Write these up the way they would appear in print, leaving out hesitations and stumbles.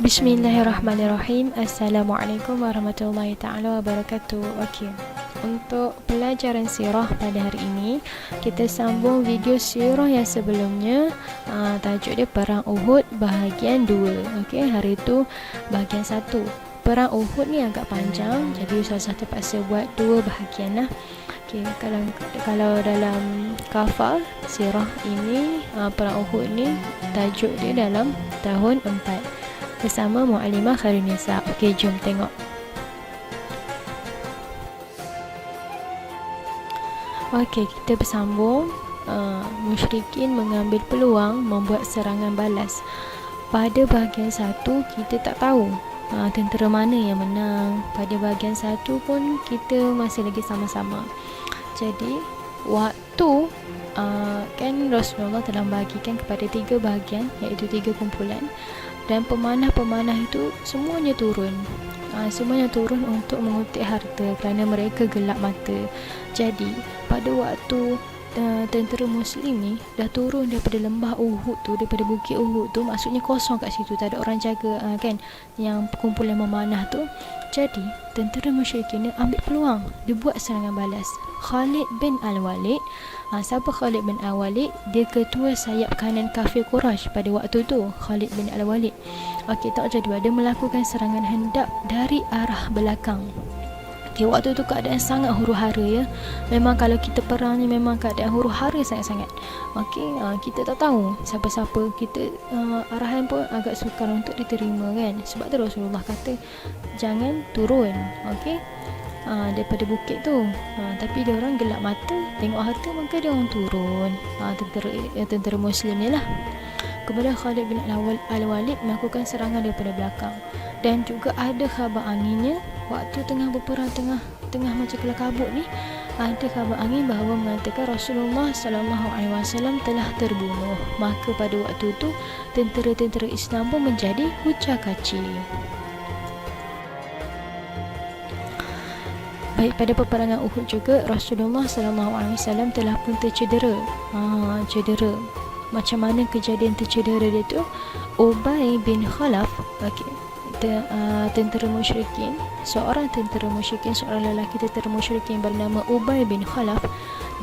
Bismillahirrahmanirrahim. Assalamualaikum warahmatullahi ta'ala wabarakatuh. Okey, untuk pelajaran sirah pada hari ini, kita sambung video sirah yang sebelumnya. Tajuk dia Perang Uhud bahagian 2. Okey, hari itu bahagian 1. Perang Uhud ni agak panjang, jadi Ustazah terpaksa buat 2 bahagian lah. Okey, kalau dalam kafal sirah ini, Perang Uhud ni tajuk dia dalam tahun 4 bersama Mu'allimah Khairunisa. Okey, jom tengok. Okey, kita bersambung. Musyrikin mengambil peluang membuat serangan balas. Pada bahagian 1 kita tak tahu tentera mana yang menang. Pada bahagian 1 pun kita masih lagi sama-sama. Jadi waktu kan Rasulullah telah bahagikan kepada 3 bahagian, iaitu 3 kumpulan, dan pemanah-pemanah itu semuanya turun. Semuanya turun untuk mengutik harta kerana mereka gelap mata. Jadi pada waktu tentera Muslim ni dah turun daripada lembah Uhud tu, daripada bukit Uhud tu, maksudnya kosong kat situ, tak ada orang jaga kan, yang kumpulan memanah tu. Jadi tentera musyrikin ni ambil peluang, dia buat serangan balas. Khalid bin Al-Walid, siapa Khalid bin Al-Walid? Dia ketua sayap kanan kafir Quraisy pada waktu tu, Khalid bin Al-Walid. Okey, tak jadual, dia melakukan serangan hendak dari arah belakang. Okay, waktu tu keadaan sangat huru-hara ya. Memang kalau kita perang ni memang keadaan huru-hara sangat-sangat. Okey, kita tak tahu siapa-siapa. Kita arahan pun agak sukar untuk diterima kan. Sebab tu Rasulullah kata jangan turun. Okey. Daripada bukit tu. Tapi dia orang gelap mata, tengok harta, maka dia orang turun. Tentera Muslim ni lah. Kemudian Khalid bin Al-Walid melakukan serangan daripada belakang. Dan juga ada khabar anginnya waktu tengah berperang, tengah macam kelam kabut ni, ada khabar angin bahawa mengatakan Rasulullah SAW telah terbunuh. Maka pada waktu tu tentera-tentera Islam pun menjadi hucar-kacir. Baik, pada peperangan Uhud juga Rasulullah SAW telah pun tercedera. Cedera. Macam mana kejadian tercedera dia tu? Ubay bin Khalaf, tentera musyrikin, seorang lelaki tentera musyrikin bernama Ubay bin Khalaf,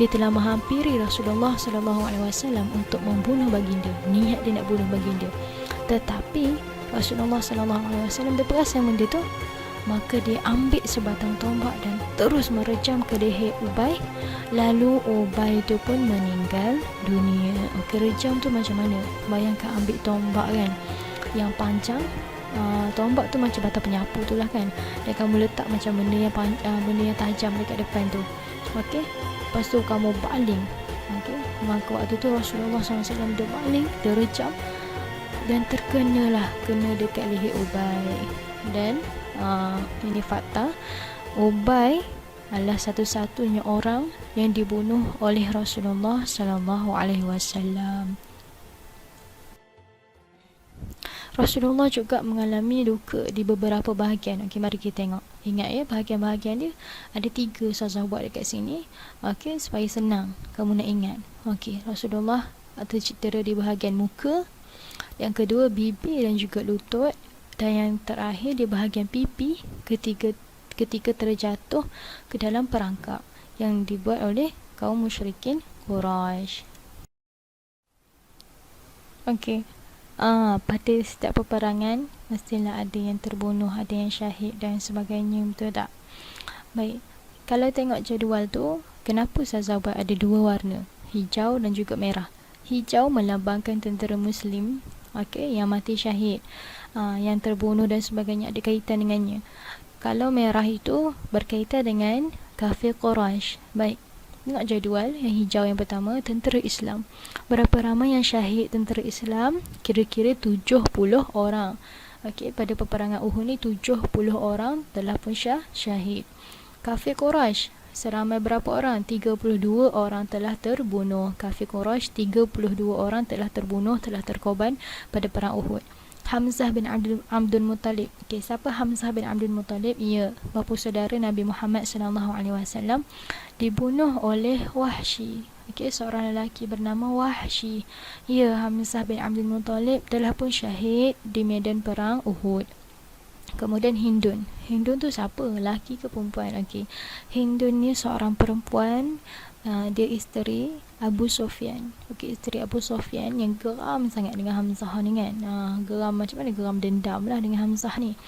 dia telah menghampiri Rasulullah SAW untuk membunuh baginda. Niat dia nak bunuh baginda, tetapi Rasulullah SAW dia perasan benda tu. Maka dia ambil sebatang tombak dan terus merejam ke leher Ubay. Lalu Ubay tu pun meninggal dunia. Okey, rejam tu macam mana? Bayangkan ambil tombak kan, yang panjang, tombak tu macam bata penyapu tu lah kan, dan kamu letak macam benda yang tajam dekat depan tu. Okey, lepas tu kamu baling. Okey, maka waktu tu Rasulullah SAW dia baling, dia rejam, dan kena dekat leher Ubay. Dan ini fakta, Ubay adalah satu-satunya orang yang dibunuh oleh Rasulullah SAW. Rasulullah juga mengalami luka di beberapa bahagian. Okey, mari kita tengok. Ingat ya, bahagian-bahagian dia ada 3 Ustazah buat dekat sini. Okey, supaya senang kamu nak ingat. Okey, Rasulullah tercedera di bahagian muka, yang kedua bibir dan juga lutut, dan yang terakhir di bahagian pipi ketika terjatuh ke dalam perangkap yang dibuat oleh kaum musyrikin Quraisy. Okey. Pada setiap peperangan mestilah ada yang terbunuh, ada yang syahid dan sebagainya, betul tak? Baik. Kalau tengok jadual tu, kenapa Ustazah buat ada 2 warna, hijau dan juga merah? Hijau melambangkan tentera Muslim, okey, yang mati syahid, yang terbunuh dan sebagainya, ada kaitan dengannya. Kalau merah itu berkaitan dengan kafir Quraisy. Baik, tengok jadual. Yang hijau yang pertama, tentera Islam. Berapa ramai yang syahid tentera Islam? Kira-kira 70 orang. Okey, pada peperangan Uhud ni 70 orang telah pun syahid. Kafir Quraisy seramai berapa orang? 32 orang telah terbunuh. Kafir Quraisy 32 orang telah terbunuh, telah terkorban pada perang Uhud. Hamzah bin Abdul Muttalib. Okey, siapa Hamzah bin Abdul Muttalib? Ia bapa saudara Nabi Muhammad sallallahu alaihi wasallam, dibunuh oleh Wahsy. Okey, seorang lelaki bernama Wahsy. Ya, Hamzah bin Abdul Muttalib telah pun syahid di medan perang Uhud. Kemudian Hindun. Hindun tu siapa? Lelaki ke perempuan? Okey. Hindun ni seorang perempuan, dia isteri Abu Sufyan. Okey, isteri Abu Sufyan yang geram sangat dengan Hamzah ni kan. Geram macam mana? Geram dendam lah dengan Hamzah ni.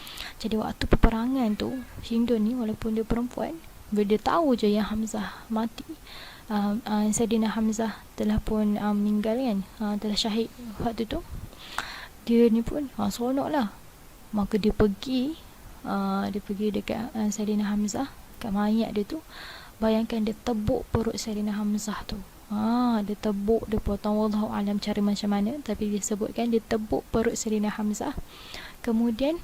Jadi waktu peperangan tu, Hindun ni walaupun dia perempuan, bila dia tahu je yang Hamzah mati, Sayyidina Hamzah telah pun meninggal kan, telah syahid waktu tu, dia ni pun seronok lah. Maka dia pergi dekat Sayyidina Hamzah, kat mayat dia tu. Bayangkan dia tebuk perut Sayyidina Hamzah tu. Dia tebuk, dia potong, wallahu alam cara macam mana, tapi disebutkan dia tebuk perut Sayyidina Hamzah. Kemudian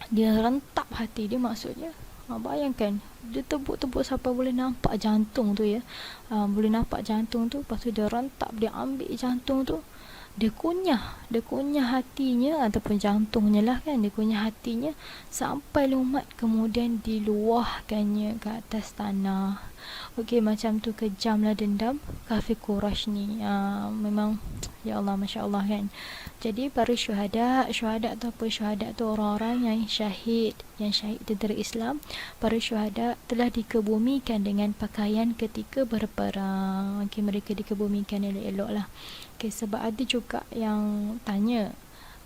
dia rentap hati dia, maksudnya bayangkan dia tebuk-tebuk sampai boleh nampak jantung tu ya. Boleh nampak jantung tu. Lepas tu dia rentap, dia ambil jantung tu, dia kunyah hatinya, ataupun jantungnya lah kan, dia kunyah hatinya sampai lumat, kemudian diluahkannya ke atas tanah. Okey, macam tu kejamlah dendam kafir Quraisy ni. Memang ya Allah, Masya Allah kan. Jadi para syuhada tu apa? Syuhada tu orang-orang yang syahid tentera Islam. Para syuhada telah dikebumikan dengan pakaian ketika berperang. Okey, mereka dikebumikan elok-elok lah. Okay, sebab ada juga yang tanya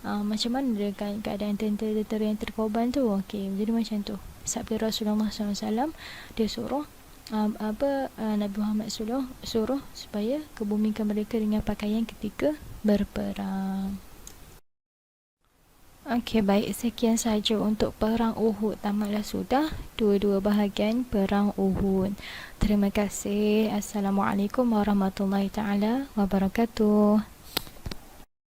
macam mana dengan keadaan tentera-tentera yang terkorban tu. Okay, jadi macam tu sabda Rasulullah SAW, dia suruh Nabi Muhammad suruh supaya kebumikan mereka dengan pakaian ketika berperang. Okey, baik, sekian saja untuk perang Uhud. Tamatlah sudah dua-dua bahagian perang Uhud. Terima kasih. Assalamualaikum warahmatullahi taala wabarakatuh.